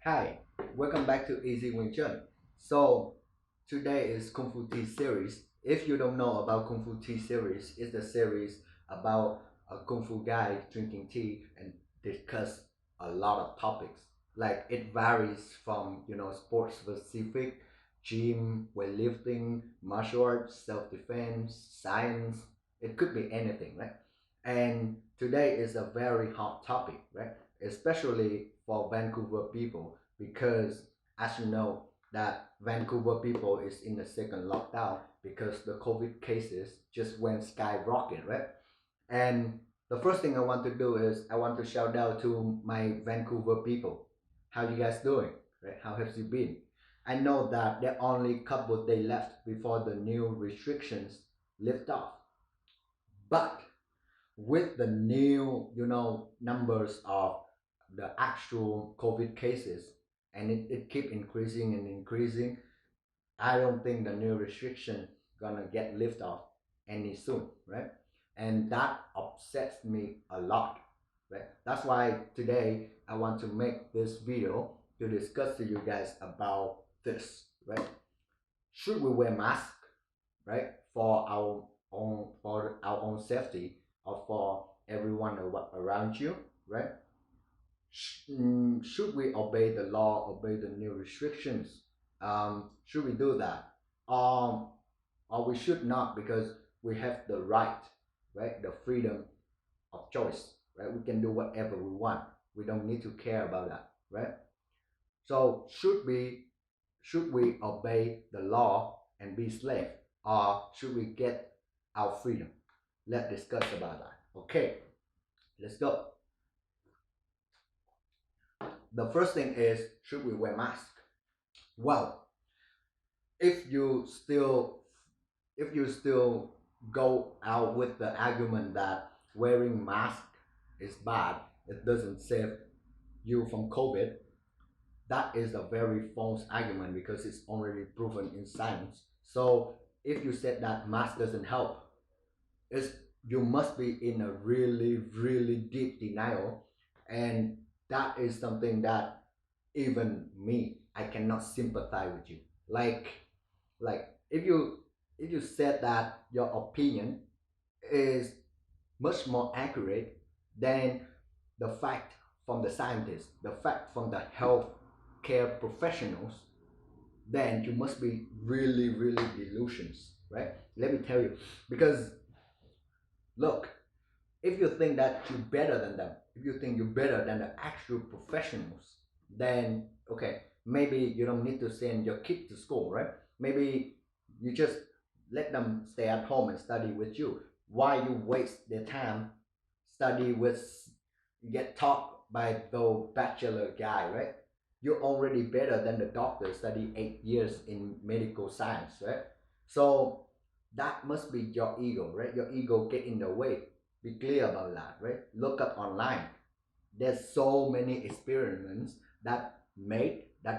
Hi, welcome back to Easy Nguyen. So today is KungFu Tea series. If you don't know about KungFu Tea series, it's a series about a Kung Fu guy drinking tea and discuss a lot of topics. Like it varies from sports specific, gym, weightlifting, martial arts, self defense, science. It could be anything, right? And today is a very hot topic, right? Especially for Vancouver people because as you know that Vancouver people is in the second lockdown because the COVID cases just went skyrocket, right? And the first thing I want to do is I want to shout out to my Vancouver people. How you guys doing? Right? How have you been? I know that there are only a couple of days left before the new restrictions lift off. But with the new numbers of the actual COVID cases and it keep increasing and increasing, I don't think the new restriction gonna get lifted off any soon, right? And that upsets me a lot, right? That's why today I want to make this video to discuss to you guys about this, right? Should we wear mask, right, for our own safety or for everyone around you, right? Should we obey the law, obey the new restrictions? Should we do that? Um, or we should not because we have the right, right, the freedom of choice, right? We can do whatever we want. We don't need to care about that, right? So should we obey the law and be slave, or should we get our freedom? Let's discuss about that. Okay, let's go. The first thing is, should we wear mask? Well, if you still if you still go out with the argument that wearing mask is bad, it doesn't save you from COVID, that is a very false argument because it's already proven in science. So if you said that mask doesn't help, it's you must be in a really really deep denial, and that is something that even me I cannot sympathize with you. Like if you said that your opinion is much more accurate than the fact from the scientists, the fact from the health care professionals, then you must be really really delusions, right? Let me tell you, because look, if you think that you're better than them, if you think you're better than the actual professionals, then okay, maybe you don't need to send your kid to school, right? Maybe you just let them stay at home and study with you. Why you waste their time study with get taught by the bachelor guy, right? You're already better than the doctor study 8 years in medical science, right? So that must be your ego, right? Your ego get in the way. Be clear about that, right? Look up online. There's so many experiments that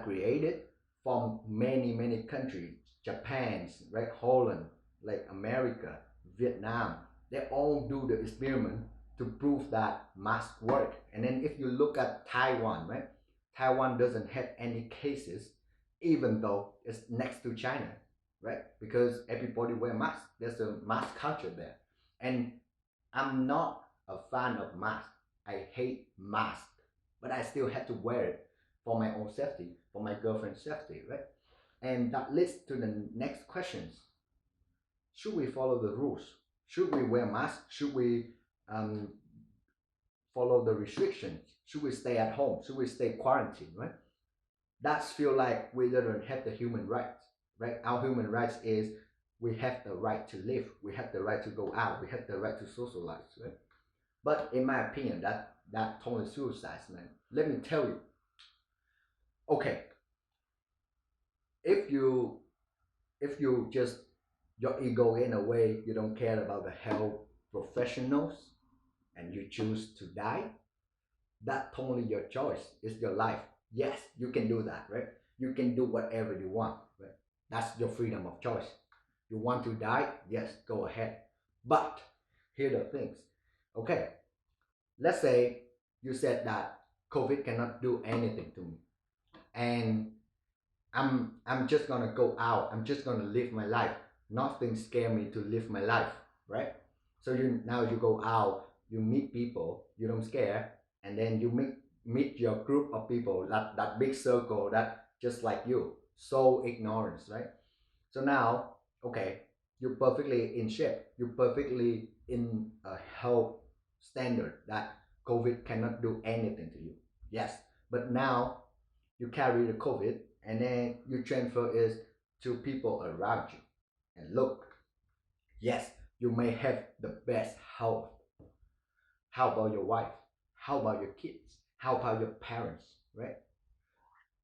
created from many many countries. Japan's, right? Holland, like America, Vietnam. They all do the experiment to prove that mask work. And then if you look at Taiwan, right? Taiwan doesn't have any cases, even though it's next to China, right? Because everybody wear masks. There's a mask culture there. And I'm not a fan of mask. I hate mask, but I still had to wear it for my own safety, for my girlfriend's safety, right? And that leads to the next questions. Should we follow the rules? Should we wear masks? Should we um, follow the restrictions? Should we stay at home? Should we stay quarantined, right? That's feel like we don't have the human rights, right? Our human rights is we have the right to live, we have the right to go out, we have the right to socialize, right? But in my opinion, that totally suicide, man. Let me tell you. Okay, if you if you just your ego in a way you don't care about the health professionals and you choose to die, that totally your choice. It's your life. Yes, you can do that, right? You can do whatever you want, right? That's your freedom of choice. You want to die? Yes, go ahead. But here are the things. Okay, let's say you said that COVID cannot do anything to me. and I'm just gonna go out. I'm just gonna live my life. Nothing scare me to live my life, right? So you go out, you meet people, you don't scare, and then you meet your group of people, that big circle that just like you, so ignorance, right? So now, okay, you're perfectly in shape. You're perfectly in a health standard that COVID cannot do anything to you. Yes, but now you carry the COVID and then you transfer it to people around you. And look, yes, you may have the best health. How about your wife? How about your kids? How about your parents, right?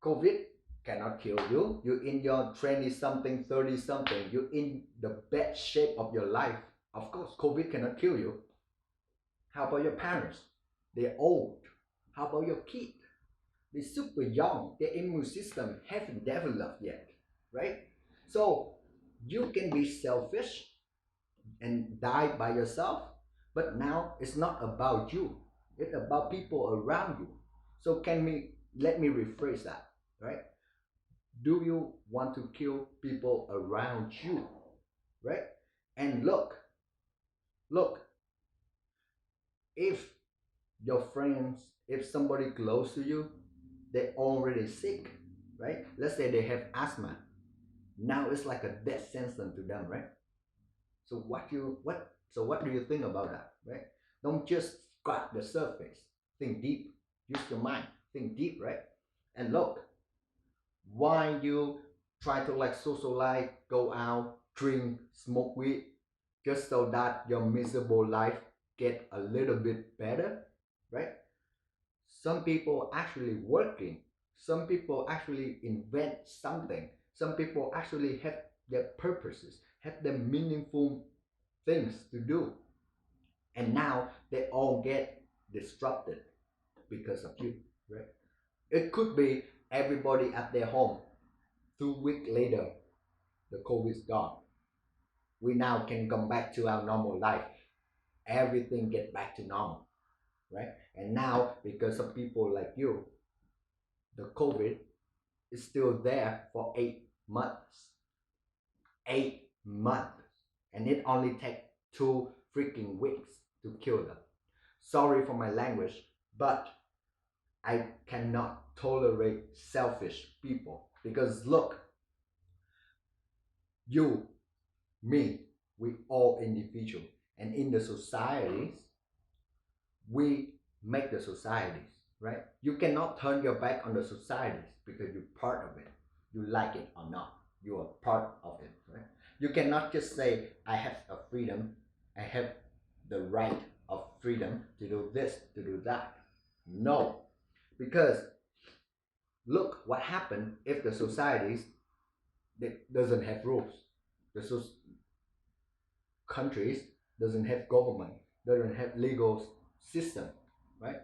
COVID cannot kill you. You're in your 20 something, 30 something. You're in the best shape of your life. Of course, COVID cannot kill you. How about your parents? They're old. How about your kid? They're super young. Their immune system haven't developed yet, right? So you can be selfish and die by yourself, but now it's not about you. It's about people around you. So can we let me rephrase that, right? Do you want to kill people around you, right? And look, if your friends, if somebody close to you, they're already sick, right? Let's say they have asthma. Now it's like a death sentence to them, right? So what do you think about that, right? Don't just scratch the surface. Think deep. Use your mind. Think deep, right? And look, why you try to like socialize, go out, drink, smoke weed, just so that your miserable life get a little bit better, right? Some people actually working. Some people actually invent something. Some people actually have their purposes, have their meaningful things to do. And now they all get disrupted because of you, right? It could be everybody at their home. 2 weeks later, the COVID's gone. We now can come back to our normal life. Everything get back to normal, right? And now, because of people like you, the COVID is still there for 8 months. 8 months. And it only takes 2 freaking weeks to kill them. Sorry for my language, but I cannot tolerate selfish people. Because look, you, me, we all individual. And in the societies, we make the societies, right? You cannot turn your back on the societies because you're part of it. You like it or not, you are part of it, right? You cannot just say, I have a freedom, I have the right of freedom to do this, to do that. No, because look what happened if the societies that doesn't have rules. The countries doesn't have government, doesn't have legal system, right?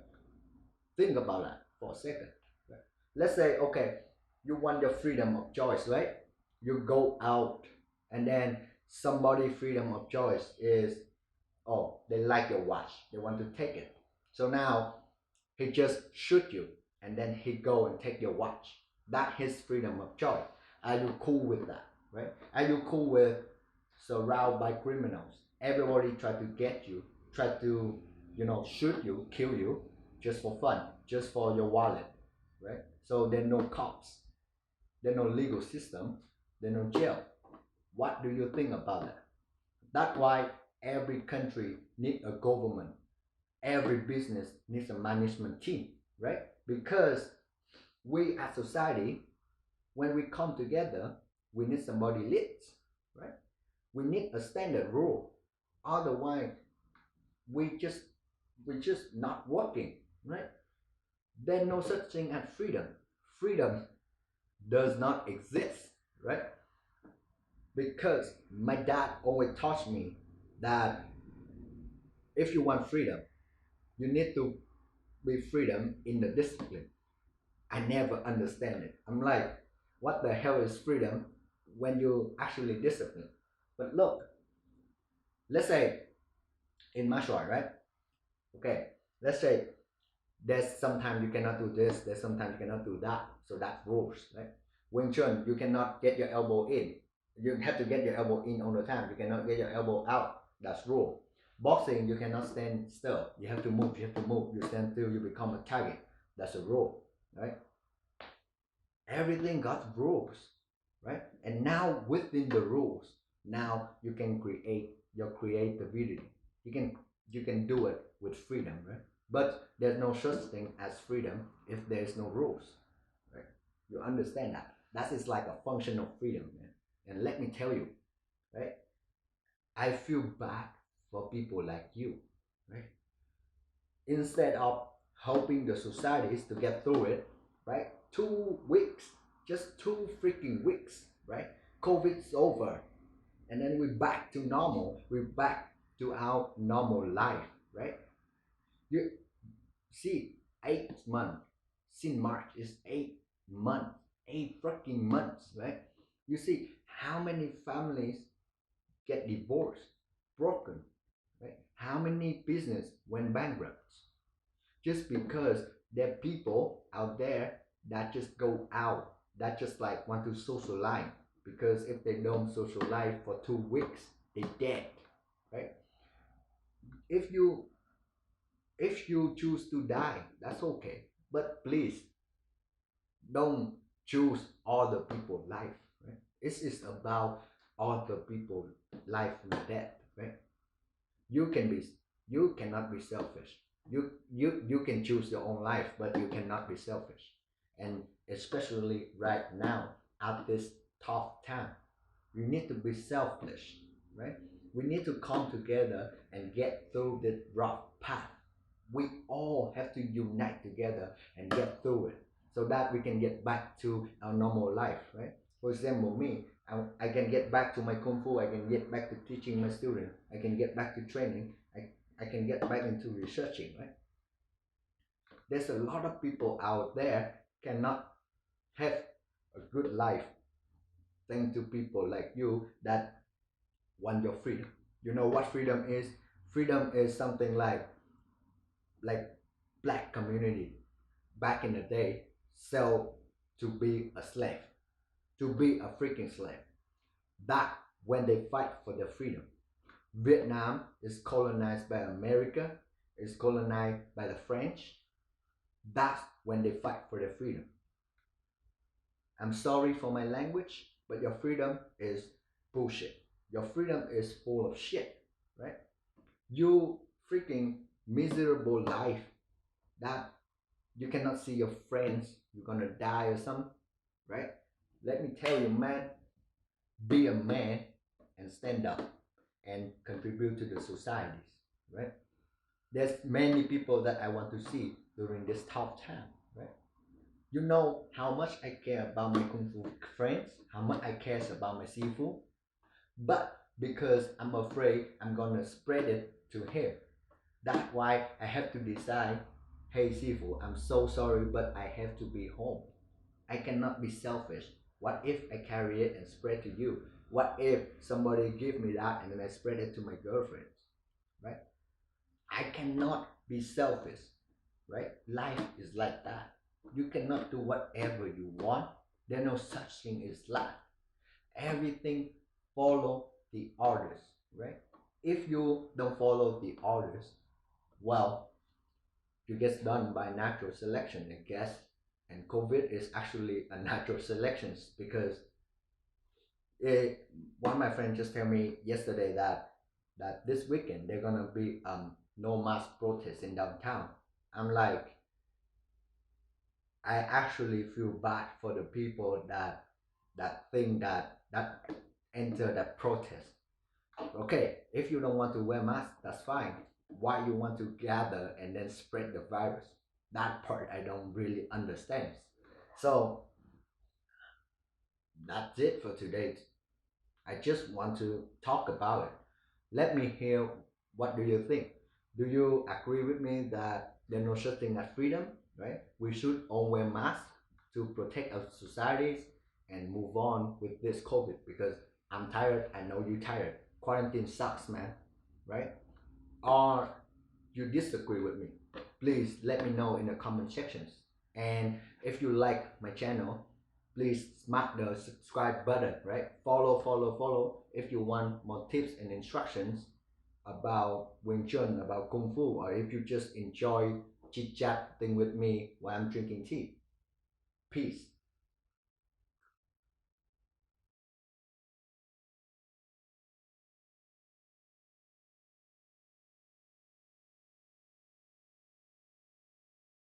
Think about that for a second. Right? Let's say, okay, you want your freedom of choice, right? You go out, and then somebody freedom of choice is, oh, they like your watch, they want to take it. So now he just shoot you, and then he go and take your watch. That his freedom of choice. Are you cool with that, right? Are you cool with surrounded by criminals? Everybody try to get you, try to, shoot you, kill you, just for fun, just for your wallet, right? So there are no cops, there are no legal system, there are no jail. What do you think about that? That's why every country need a government. Every business needs a management team, right? Because we as society, when we come together, we need somebody leads, right? We need a standard rule. Otherwise, we just we just not working, right? There's no such thing as freedom. Freedom does not exist, right? Because my dad always taught me that if you want freedom, you need to be freedom in the discipline. I never understand it. I'm like, what the hell is freedom when you actually discipline? But look, let's say in martial art, right? Okay, let's say There's sometimes you cannot do this, there's sometimes you cannot do that, so that's rules, right? Wing Chun, you cannot get your elbow in, you have to get your elbow in all the time, you cannot get your elbow out, that's rule. Boxing, you cannot stand still, you have to move, you have to move, you stand still, you become a target, that's a rule, right? Everything got rules, right? And now within the rules, now you can create your creativity. You can you can do it with freedom, right? But there's no such thing as freedom if there's no rules, right? You understand that? That is like a function of freedom, man. And let me tell you, right? I feel bad for people like you, right? Instead of helping the societies to get through it, right? 2 weeks, just 2 freaking weeks, right? COVID's over, and then we're back to normal. We're back to our normal life, right? You see, 8 months since March is 8 months, 8 freaking months, right? You see how many families get divorced, broken, right? How many business went bankrupt? Just because there are people out there that just go out, that just like want to socialize, because if they don't socialize for 2 weeks they dead, right? If you if you choose to die, that's okay, but please don't choose other people's life, right? It's about other people's life and death, right? you can be you cannot be selfish. You can choose your own life, but you cannot be selfish. And especially right now at this tough time, you need to be selfish, right? We need to come together and get through this rough path. We all have to unite together and get through it so that we can get back to our normal life, right? For example, me, I can get back to my kung fu, I can get back to teaching my students, I can get back to training, I can get back into researching, right? There's a lot of people out there cannot have a good life thanks to people like you that want your freedom. You know what freedom is? Freedom is something like black community back in the day sell to be a slave, to be a freaking slave. That when they fight for their freedom. Vietnam is colonized by America, is colonized by the French. That's when they fight for their freedom. I'm sorry for my language, but your freedom is bullshit. Your freedom is full of shit, right? You freaking miserable life that you cannot see your friends, you're gonna die or something, right? Let me tell you, man, be a man and stand up and contribute to the societies, right? There's many people that I want to see during this tough time, right? You know how much I care about my kung fu friends, how much I care about my seafood, but because I'm afraid I'm gonna spread it to him, that's why I have to decide, hey seafood, I'm so sorry, but I have to be home. I cannot be selfish. What if I carry it and spread to you? What if somebody give me that and then I spread it to my girlfriends, right? I cannot be selfish, right? Life is like that. You cannot do whatever you want. There's no such thing as life. Everything follow the orders, right? If you don't follow the orders, well, you get done by natural selection, I guess. And COVID is actually a natural selection because one of my friends just told me yesterday that this weekend they're gonna be no mask protests in downtown. I'm like, I actually feel bad for the people that think that enter that protest. Okay, if you don't want to wear mask, that's fine. Why you want to gather and then spread the virus? That part I don't really understand. So that's it for today. I just want to talk about it. Let me hear, what do you think? Do you agree with me that there's no such thing as freedom, right? We should all wear masks to protect our societies and move on with this COVID because I'm tired. I know you're tired. Quarantine sucks, man, right? Or you disagree with me? please let me know in the comment sections. And if you like my channel, please smack the subscribe button, right? Follow if you want more tips and instructions about Wing Chun, about Kung Fu, or if you just enjoy chit chatting with me while I'm drinking tea. Peace.